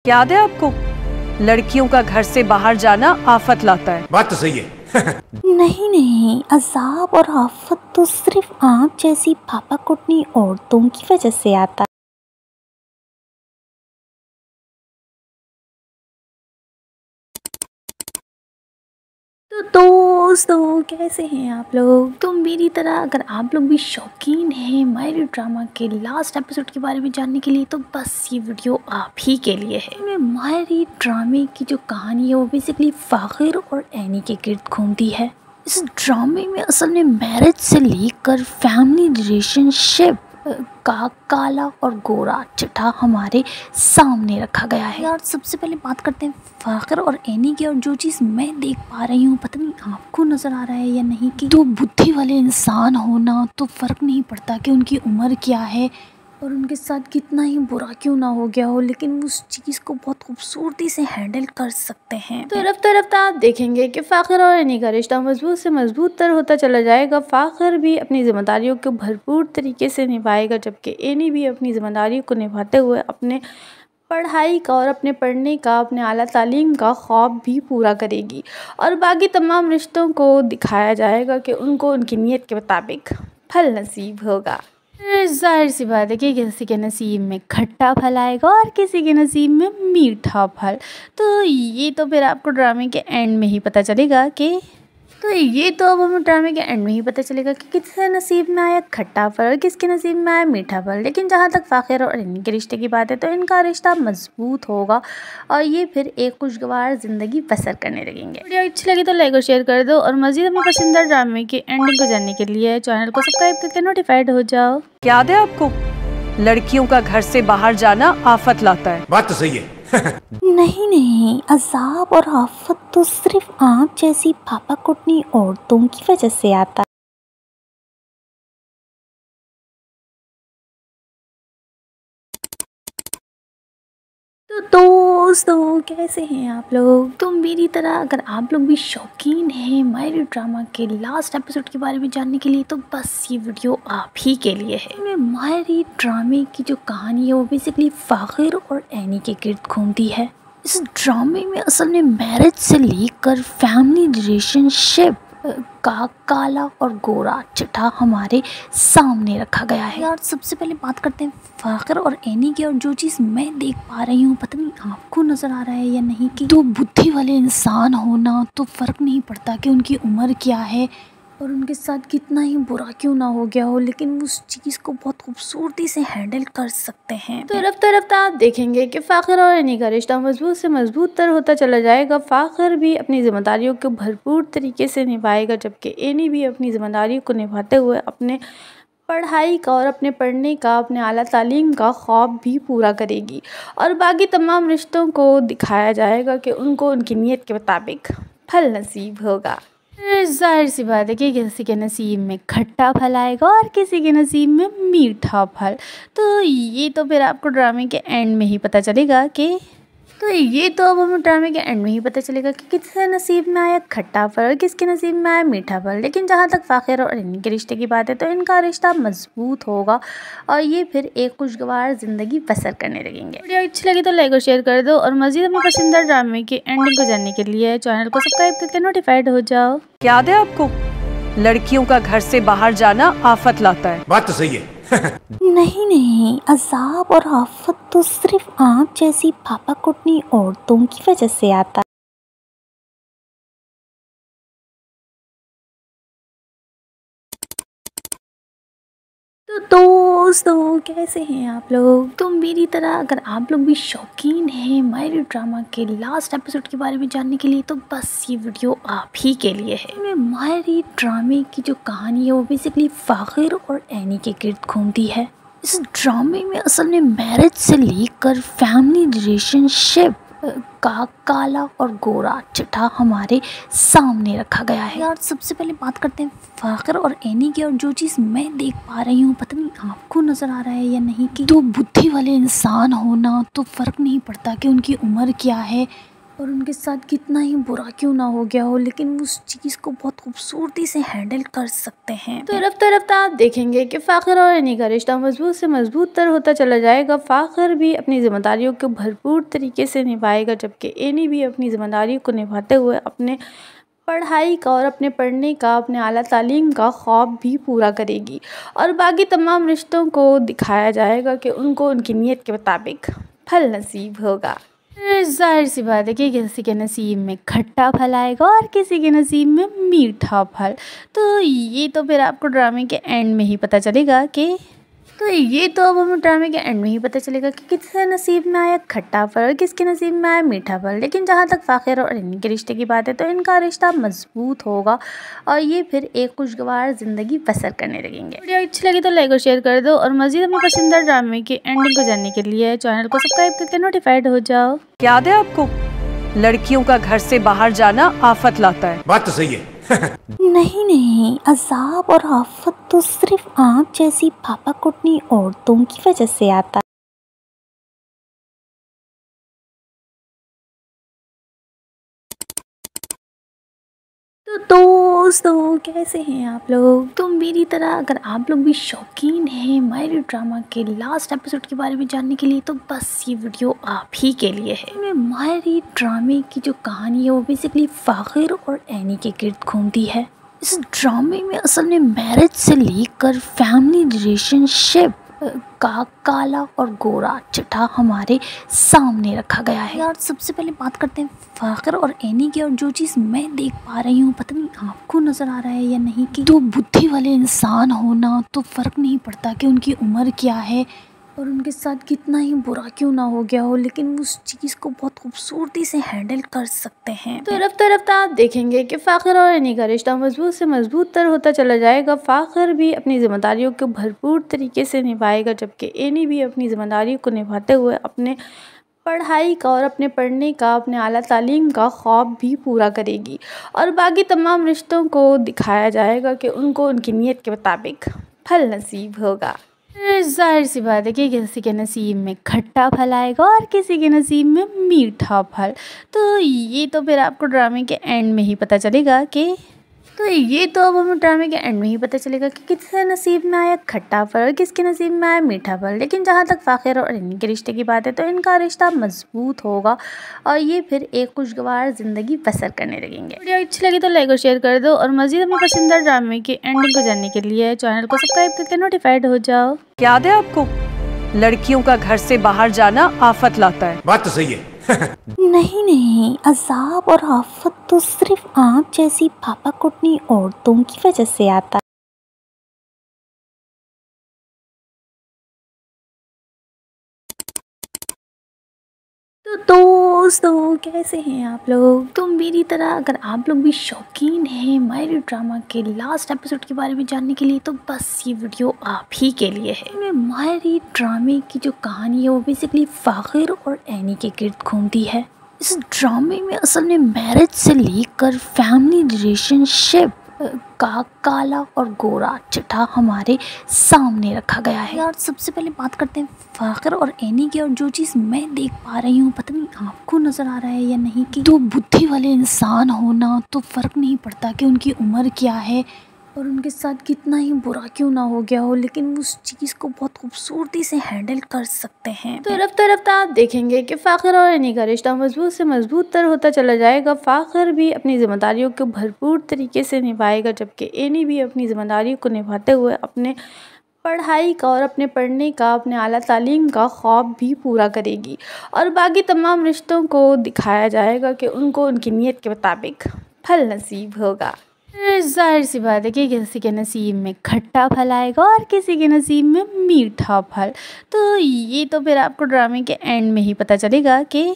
याद है आपको, लड़कियों का घर से बाहर जाना आफत लाता है। बात तो सही है। नहीं नहीं, अजाब और आफत तो सिर्फ आप जैसी पापा कुटनी औरतों की वजह से आता है। तो दोस्तों, कैसे हैं आप लोग? तो मेरी तरह अगर आप लोग भी शौकीन हैं मायरी ड्रामा के लास्ट एपिसोड के बारे में जानने के लिए, तो बस ये वीडियो आप ही के लिए है। मायरी ड्रामे की जो कहानी है वो बेसिकली फाखिर और एनी के गिर्द घूमती है। इस ड्रामे में असल में मैरिज से लेकर फैमिली रिलेशनशिप का काला और गोरा चिट्ठा हमारे सामने रखा गया है। यार सबसे पहले बात करते हैं फाखिर और एनी की, और जो चीज़ मैं देख पा रही हूँ, पता नहीं आपको नज़र आ रहा है या नहीं, कि दो बुद्धि वाले इंसान होना तो फ़र्क नहीं पड़ता कि उनकी उम्र क्या है और उनके साथ कितना ही बुरा क्यों ना हो गया हो, लेकिन उस चीज़ को बहुत खूबसूरती से हैंडल कर सकते हैं। तो रफ्ता रफ्ता आप देखेंगे कि फाखिर और एनी का रिश्ता मजबूत से मजबूत तर होता चला जाएगा। फाखिर भी अपनी जिम्मेदारियों को भरपूर तरीके से निभाएगा, जबकि एनी भी अपनी जिम्मेदारियों को निभाते हुए अपने पढ़ाई का और अपने पढ़ने का, अपने आला तालीम का ख्वाब भी पूरा करेगी। और बाकी तमाम रिश्तों को दिखाया जाएगा कि उनको उनकी नीयत के मुताबिक फल नसीब होगा। जाहिर सी बात है कि किसी के नसीब में खट्टा फल आएगा और किसी के नसीब में मीठा फल। तो ये तो फिर आपको ड्रामे के एंड में ही पता चलेगा कि अब हमें ड्रामे के एंड में ही पता चलेगा कि किसके नसीब में आया खट्टा फल और किसके नसीब में आया मीठा फल। लेकिन जहाँ तक फाखिर और एनी के रिश्ते की बात है, तो इनका रिश्ता मजबूत होगा और ये फिर एक खुशगवार ज़िंदगी बसर करने लगेंगे। वीडियो अच्छी लगी तो लाइक और शेयर कर दो, और मज़ीद अपने पसंदीदा ड्रामे की एंडिंग को जानने के लिए चैनल को सब्सक्राइब करके नोटिफाइड हो जाओ। याद है आपको, लड़कियों का घर से बाहर जाना आफत लाता है। बात तो सही है। नहीं नहीं, अजाब और आफत तो सिर्फ आप जैसी पापा कुटनी औरतों की वजह से आता है। तो दोस्तों, कैसे हैं आप लोग? तो मेरी तरह अगर आप लोग भी शौकीन हैं मायरी ड्रामा के लास्ट एपिसोड के बारे में जानने के लिए, तो बस ये वीडियो आप ही के लिए है। मायरी ड्रामे की जो कहानी है वो बेसिकली फाखिर और एनी के गिर्द घूमती है। इस ड्रामे में असल में मैरिज से लेकर फैमिली रिलेशनशिप का काला और गोरा चिट्ठा हमारे सामने रखा गया है। यार सबसे पहले बात करते हैं फाखिर और एनी की, और जो चीज़ मैं देख पा रही हूँ, पता नहीं आपको नज़र आ रहा है या नहीं, कि दो बुद्धि वाले इंसान होना तो फ़र्क नहीं पड़ता कि उनकी उम्र क्या है और उनके साथ कितना ही बुरा क्यों ना हो गया हो, लेकिन उस चीज़ को बहुत खूबसूरती से हैंडल कर सकते हैं। तो रफ्ता रफ्ता आप देखेंगे कि फाखिर और एनी का रिश्ता मजबूत से मजबूत तर होता चला जाएगा। फाखिर भी अपनी जिम्मेदारियों को भरपूर तरीके से निभाएगा, जबकि एनी भी अपनी जिम्मेदारियों को निभाते हुए अपने पढ़ाई का और अपने पढ़ने का, अपने आला तालीम का ख्वाब भी पूरा करेगी। और बाकी तमाम रिश्तों को दिखाया जाएगा कि उनको उनकी नीयत के मुताबिक फल नसीब होगा। जाहिर सी बात है कि किसी के नसीब में खट्टा फल आएगा और किसी के नसीब में मीठा फल। तो ये तो फिर आपको ड्रामे के एंड में ही पता चलेगा कि अब हमें ड्रामे के एंड में ही पता चलेगा कि किसके नसीब में आया खट्टा फल और किसके नसीब में आया मीठा फल। लेकिन जहाँ तक फाखिर और एनी के रिश्ते की बात है, तो इनका रिश्ता मजबूत होगा और ये फिर एक खुशगवार ज़िंदगी बसर करने लगेंगे। वीडियो अच्छी लगी तो लाइक और शेयर कर दो, और मज़ीद अपने पसंदीदा ड्रामे की एंडिंग को जानने के लिए चैनल को सब्सक्राइब करके नोटिफाइड हो जाओ। याद है आपको, लड़कियों का घर से बाहर जाना आफत लाता है। बात तो सही है। नहीं नहीं, अजाब और आफत तो सिर्फ आप जैसी पापा कुटनी औरतों की वजह से आता है। तो दोस्तों, कैसे हैं आप लोग? तो मेरी तरह अगर आप लोग भी शौकीन हैं मायरी ड्रामा के लास्ट एपिसोड के बारे में जानने के लिए, तो बस ये वीडियो आप ही के लिए है। मायरी ड्रामे की जो कहानी है वो बेसिकली फाखिर और एनी के गिर्द घूमती है। इस ड्रामे में असल में मैरिज से लेकर फैमिली रिलेशनशिप का काला और गोरा चिट्ठा हमारे सामने रखा गया है। यार सबसे पहले बात करते हैं फाखिर और एनी की, और जो चीज़ मैं देख पा रही हूँ, पता नहीं आपको नज़र आ रहा है या नहीं, कि दो बुद्धि वाले इंसान होना तो फ़र्क नहीं पड़ता कि उनकी उम्र क्या है और उनके साथ कितना ही बुरा क्यों ना हो गया हो, लेकिन वो उस चीज़ को बहुत खूबसूरती से हैंडल कर सकते हैं। तो रफ्ता रफ्ता आप देखेंगे कि फ़ाखर और एनी का रिश्ता मजबूत से मजबूत तर होता चला जाएगा। फ़ाखर भी अपनी जिम्मेदारियों को भरपूर तरीके से निभाएगा, जबकि एनी भी अपनी जिम्मेदारियों को निभाते हुए अपने पढ़ाई का और अपने पढ़ने का, अपने आला तालीम का ख्वाब भी पूरा करेगी। और बाकी तमाम रिश्तों को दिखाया जाएगा कि उनको उनकी नीयत के मुताबिक फल नसीब होगा। जाहिर सी बात है कि किसी के नसीब में खट्टा फल आएगा और किसी के नसीब में मीठा फल। तो ये तो फिर आपको ड्रामे के एंड में ही पता चलेगा कि अब हमें ड्रामे के एंड में ही पता चलेगा कि किसके नसीब में आया खट्टा फल और किसके नसीब में आया मीठा फल। लेकिन जहाँ तक फ़ाखर और एनी के रिश्ते की बात है तो इनका रिश्ता मजबूत होगा और ये फिर एक खुशगवार ज़िंदगी बसर करने लगेंगे। वीडियो अच्छी लगी तो लाइक और शेयर कर दो और मज़ीद अपने पसंदीदा ड्रामे की एंडिंग को जानने के लिए चैनल को सब्सक्राइब करके नोटिफाइड हो जाओ। याद है आपको, लड़कियों का घर से बाहर जाना आफत लाता है। बात तो सही है। नहीं, अजाब और आफत तो सिर्फ आप जैसी पापा कुटनी औरतों की वजह से आता है। तो दोस्तों कैसे हैं आप लोग? तो मेरी तरह अगर आप लोग भी शौकीन हैं मायरी ड्रामा के लास्ट एपिसोड के बारे में जानने के लिए तो बस ये वीडियो आप ही के लिए है। मायरी ड्रामे की जो कहानी है वो बेसिकली फ़ाखर और एनी के गिर्द घूमती है। इस ड्रामे में असल में मैरिज से लेकर फैमिली रिलेशनशिप का काला और गोरा चिट्ठा हमारे सामने रखा गया है। यार सबसे पहले बात करते हैं फ़ाखर और एनी की, और जो चीज़ मैं देख पा रही हूँ पता नहीं आपको नज़र आ रहा है या नहीं, कि दो बुद्धि वाले इंसान होना तो फ़र्क नहीं पड़ता कि उनकी उम्र क्या है और उनके साथ कितना ही बुरा क्यों ना हो गया हो, लेकिन वो उस चीज़ को बहुत खूबसूरती से हैंडल कर सकते हैं। तो रफ्ता रफ्ता आप देखेंगे कि फ़ाखर और एनी का रिश्ता मजबूत से मजबूत तर होता चला जाएगा। फ़ाखर भी अपनी जिम्मेदारियों को भरपूर तरीके से निभाएगा, जबकि एनी भी अपनी जिम्मेदारियों को निभाते हुए अपने पढ़ाई का और अपने पढ़ने का, अपने आला तालीम का ख्वाब भी पूरा करेगी। और बाकी तमाम रिश्तों को दिखाया जाएगा कि उनको उनकी नीयत के मुताबिक फल नसीब होगा। जाहिर सी बात है कि किसी के नसीब में खट्टा फल आएगा और किसी के नसीब में मीठा फल। तो ये तो फिर आपको ड्रामे के एंड में ही पता चलेगा कि अब हमें ड्रामे के एंड में ही पता चलेगा कि किसके नसीब में आया खट्टा फल और किसके नसीब में आया मीठा फल। लेकिन जहाँ तक फ़ाखर और एनी के रिश्ते की बात है तो इनका रिश्ता मजबूत होगा और ये फिर एक खुशगवार ज़िंदगी बसर करने लगेंगे। वीडियो अच्छी लगी तो लाइक और शेयर कर दो और मज़ीद अपने पसंदीदा ड्रामे की एंडिंग को जानने के लिए चैनल को सब्सक्राइब करके नोटिफाइड हो जाओ। याद है आपको, लड़कियों का घर से बाहर जाना आफत लाता है। बात तो सही है। नहीं, अजाब और आफत तो सिर्फ आप जैसी पापा कुटनी औरतों की वजह से आता है। तो दोस्तों कैसे हैं आप लोग? तो मेरी तरह अगर आप लोग भी शौकीन हैं मायरी ड्रामा के लास्ट एपिसोड के बारे में जानने के लिए तो बस ये वीडियो आप ही के लिए है। मायरी ड्रामे की जो कहानी है वो बेसिकली फ़ाखर और एनी के गिर्द घूमती है। इस ड्रामे में असल में मैरिज से लेकर फैमिली रिलेशनशिप का काला और गोरा चिट्ठा हमारे सामने रखा गया है। यार सबसे पहले बात करते हैं फ़ाखर और एनी की, और जो चीज़ मैं देख पा रही हूँ पता नहीं आपको नज़र आ रहा है या नहीं, कि दो बुद्धि वाले इंसान होना तो फ़र्क नहीं पड़ता कि उनकी उम्र क्या है और उनके साथ कितना ही बुरा क्यों ना हो गया हो, लेकिन वो उस चीज़ को बहुत खूबसूरती से हैंडल कर सकते हैं। तो रफ्ता रफ्ता आप देखेंगे कि फ़ाखर और एनी का रिश्ता मजबूत से मजबूत तर होता चला जाएगा। फ़ाखर भी अपनी जिम्मेदारियों को भरपूर तरीके से निभाएगा, जबकि एनी भी अपनी जिम्मेदारियों को निभाते हुए अपने पढ़ाई का और अपने पढ़ने का, अपने आला तालीम का ख्वाब भी पूरा करेगी। और बाकी तमाम रिश्तों को दिखाया जाएगा कि उनको उनकी नीयत के मुताबिक फल नसीब होगा। जाहिर सी बात है कि किसी के नसीब में खट्टा फल आएगा और किसी के नसीब में मीठा फल। तो ये तो फिर आपको ड्रामे के एंड में ही पता चलेगा कि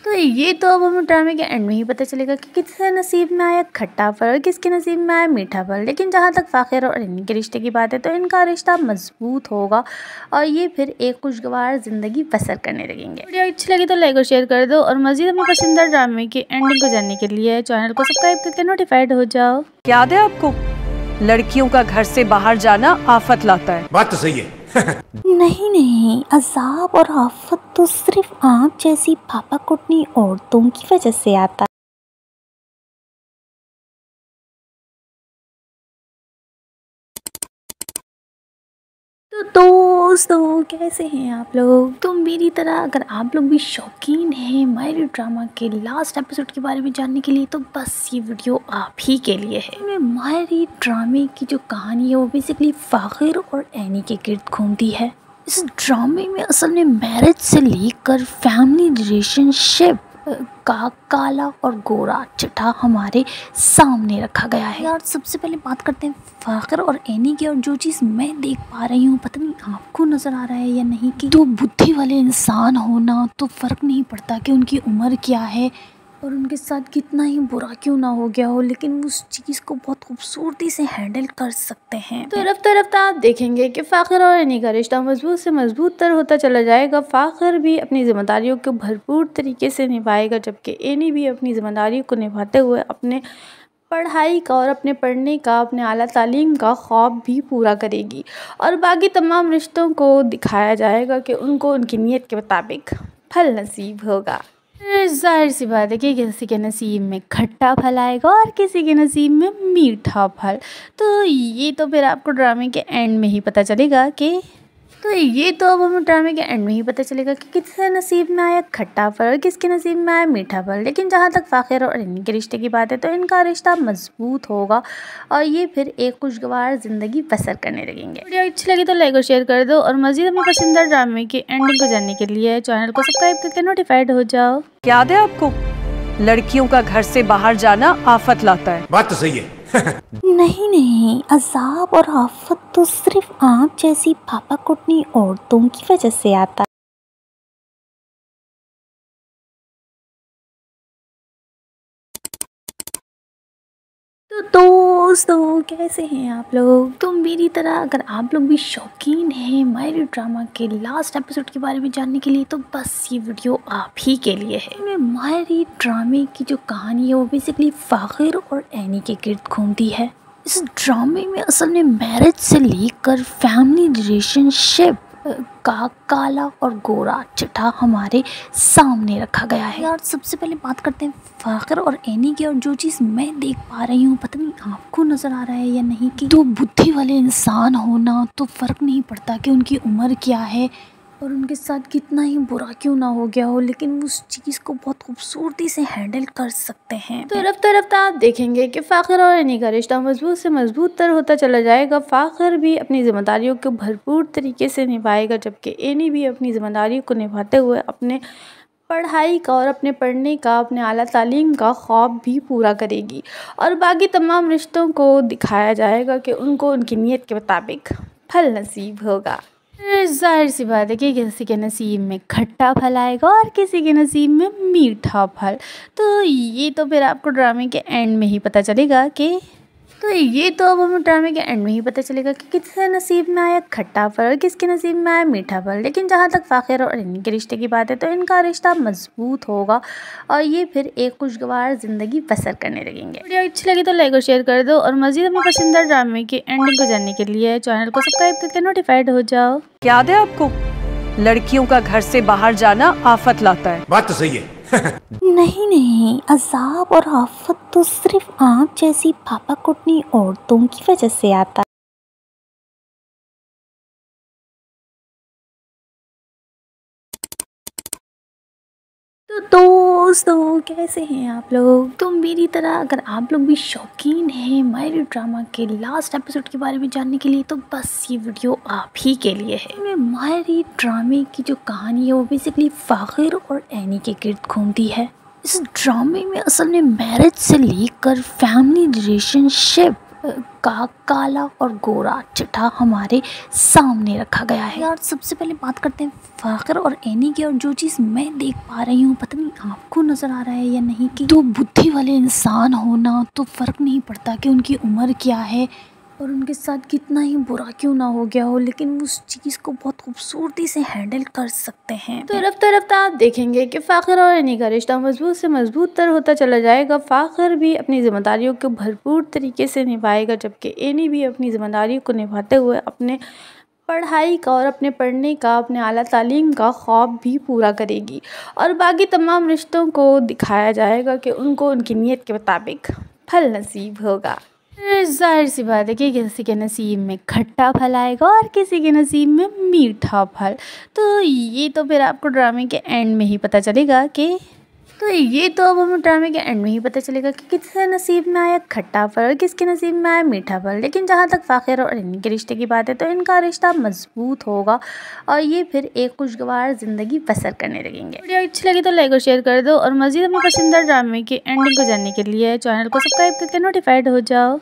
अब हमें ड्रामे के एंड में ही पता चलेगा कि किसके नसीब में आया खट्टा फल और किसके नसीब में आया मीठा फल। लेकिन जहाँ तक फ़ाखर और एनी के रिश्ते की बात है तो इनका रिश्ता मजबूत होगा और ये फिर एक खुशगवार ज़िंदगी बसर करने लगेंगे। वीडियो अच्छी लगी तो लाइक और शेयर कर दो और मज़ीद अपने पसंदीदा ड्रामे की एंडिंग को जानने के लिए चैनल को सब्सक्राइब करके नोटिफाइड हो जाओ। याद है आपको, लड़कियों का घर से बाहर जाना आफत लाता है। बात तो सही है। नहीं नहीं, अज़ाब और आफत तो सिर्फ आप जैसी पापा कुटनी औरतों की वजह से आता है। तो दोस्तों कैसे हैं आप लोग? तो मेरी तरह अगर आप लोग भी शौकीन हैं मायरी ड्रामा के लास्ट एपिसोड के बारे में जानने के लिए तो बस ये वीडियो आप ही के लिए है। मायरी ड्रामे की जो कहानी है वो बेसिकली फ़ाखिर और एनी के गिर्द घूमती है। इस ड्रामे में असल में मैरिज से लेकर फैमिली रिलेशनशिप का काला और गोरा चिट्ठा हमारे सामने रखा गया है। यार सबसे पहले बात करते हैं फ़ाखिर और एनी की, और जो चीज़ मैं देख पा रही हूँ पता नहीं आपको नज़र आ रहा है या नहीं, कि दो बुद्धि वाले इंसान होना तो फ़र्क नहीं पड़ता कि उनकी उम्र क्या है और उनके साथ कितना ही बुरा क्यों ना हो गया हो, लेकिन उस चीज़ को बहुत खूबसूरती से हैंडल कर सकते हैं। तो रफ्ता रफ्ता आप देखेंगे कि फ़ाखिर और एनी का रिश्ता मजबूत से मजबूत तर होता चला जाएगा। फ़ाखिर भी अपनी जिम्मेदारियों को भरपूर तरीके से निभाएगा, जबकि एनी भी अपनी जिम्मेदारियों को निभाते हुए अपने पढ़ाई का और अपने पढ़ने का, अपने आला तालीम का ख्वाब भी पूरा करेगी। और बाकी तमाम रिश्तों को दिखाया जाएगा कि उनको उनकी नीयत के मुताबिक फल नसीब होगा। जाहिर सी बात है कि किसी के नसीब में खट्टा फल आएगा और किसी के नसीब में मीठा फल। तो ये तो फिर आपको ड्रामे के एंड में ही पता चलेगा कि अब हमें ड्रामे के एंड में ही पता चलेगा कि किसके नसीब में आया खट्टा फल और किसके नसीब में आया मीठा फल। लेकिन जहाँ तक फ़ाखिर और एनी के रिश्ते की बात है तो इनका रिश्ता मजबूत होगा और ये फिर एक खुशगवार ज़िंदगी बसर करने लगेंगे। वीडियो अच्छी लगी तो लाइक और शेयर कर दो, और मज़ीद अपने पसंदीदा ड्रामे की एंडिंग को जानने के लिए चैनल को सब्सक्राइब करके नोटिफाइड हो जाओ। याद है आपको, लड़कियों का घर से बाहर जाना आफत लाता है। बात तो सही है। नहीं नहीं, अज़ाब और आफत तो सिर्फ आप जैसी पापा कुटनी औरतों की वजह से आता है। तो दोस्तों कैसे हैं आप लोग? तो मेरी तरह अगर आप लोग भी शौकीन हैं मायरी ड्रामा के लास्ट एपिसोड के बारे में जानने के लिए तो बस ये वीडियो आप ही के लिए है। मायरी ड्रामे की जो कहानी है वो बेसिकली फ़ाखिर और एनी के गिर्द घूमती है। इस ड्रामे में असल में मैरिज से लेकर फैमिली रिलेशनशिप का काला और गोरा चिट्ठा हमारे सामने रखा गया है। यार सबसे पहले बात करते हैं फ़ाखिर और एनी की, और जो चीज़ मैं देख पा रही हूँ पता नहीं आपको नज़र आ रहा है या नहीं, कि दो बुद्धि वाले इंसान होना तो फ़र्क नहीं पड़ता कि उनकी उम्र क्या है और उनके साथ कितना ही बुरा क्यों ना हो गया हो, लेकिन उस चीज़ को बहुत खूबसूरती से हैंडल कर सकते हैं। तो रफ्ता रफ्ता आप देखेंगे कि फ़ाखिर और एनी का रिश्ता मजबूत से मजबूत तर होता चला जाएगा। फ़ाखिर भी अपनी जिम्मेदारियों को भरपूर तरीके से निभाएगा, जबकि एनी भी अपनी जिम्मेदारियों को निभाते हुए अपने पढ़ाई का और अपने पढ़ने का, अपने आला तालीम का ख्वाब भी पूरा करेगी। और बाकी तमाम रिश्तों को दिखाया जाएगा कि उनको उनकी नीयत के मुताबिक फल नसीब होगा। जाहिर सी बात है कि किसी के नसीब में खट्टा फल आएगा और किसी के नसीब में मीठा फल। तो ये तो फिर आपको ड्रामे के एंड में ही पता चलेगा कि अब हमें ड्रामे के एंड में ही पता चलेगा कि किसके नसीब में आया खट्टा फल और किसके नसीब में आया मीठा फल। लेकिन जहाँ तक फ़ाखिर और एनी के रिश्ते की बात है तो इनका रिश्ता मजबूत होगा और ये फिर एक खुशगवार ज़िंदगी बसर करने लगेंगे। वीडियो अच्छी लगी तो लाइक और शेयर कर दो, और मज़ीद अपने पसंदीदा ड्रामे की एंडिंग को जानने के लिए चैनल को सब्सक्राइब करके नोटिफाइड हो जाओ। याद है आपको, लड़कियों का घर से बाहर जाना आफत लाता है। बात तो सही है। नहीं नहीं, अज़ाब और आफत तो सिर्फ आप जैसी पापा कुटनी औरतों की वजह से आता है। तो दोस्तों कैसे हैं आप लोग? तो मेरी तरह अगर आप लोग भी शौकीन हैं मायरी ड्रामा के लास्ट एपिसोड के बारे में जानने के लिए तो बस ये वीडियो आप ही के लिए है। मायरी ड्रामे की जो कहानी है वो बेसिकली फ़ाखिर और एनी के गिर्द घूमती है। इस ड्रामे में असल में मैरिज से लेकर फैमिली रिलेशनशिप का काला और गोरा चिट्ठा हमारे सामने रखा गया है। यार सबसे पहले बात करते हैं फ़ाखिर और एनी की, और जो चीज़ मैं देख पा रही हूँ पता नहीं आपको नज़र आ रहा है या नहीं, कि दो बुद्धि वाले इंसान होना तो फ़र्क नहीं पड़ता कि उनकी उम्र क्या है और उनके साथ कितना ही बुरा क्यों ना हो गया हो, लेकिन उस चीज़ को बहुत खूबसूरती से हैंडल कर सकते हैं। तो रफ्ता रफ्ता आप देखेंगे कि फ़ाखिर और एनी का रिश्ता मजबूत से मजबूत तर होता चला जाएगा। फ़ाखिर भी अपनी जिम्मेदारियों को भरपूर तरीके से निभाएगा, जबकि एनी भी अपनी जिम्मेदारियों को निभाते हुए अपने पढ़ाई का और अपने पढ़ने का, अपने आला तालीम का ख्वाब भी पूरा करेगी। और बाकी तमाम रिश्तों को दिखाया जाएगा कि उनको उनकी नीयत के मुताबिक फल नसीब होगा। ज़ाहिर सी बात है कि किसी के नसीब में खट्टा फल आएगा और किसी के नसीब में मीठा फल। तो ये तो फिर आपको ड्रामे के एंड में ही पता चलेगा कि अब हमें ड्रामे के एंड में ही पता चलेगा कि किसके नसीब में आया खट्टा फल और किसके नसीब में आया मीठा फल। लेकिन जहाँ तक फ़ाखिर और अरनी के रिश्ते की बात है तो इनका रिश्ता मजबूत होगा और ये फिर एक खुशगवार ज़िंदगी बसर करने लगेंगे। वीडियो अच्छी लगी तो लाइक और शेयर कर दो और मज़ीद अपने पसंदीदा ड्रामे की एंडिंग को जानने के लिए चैनल को सब्सक्राइब करके नोटिफाइड हो जाओ।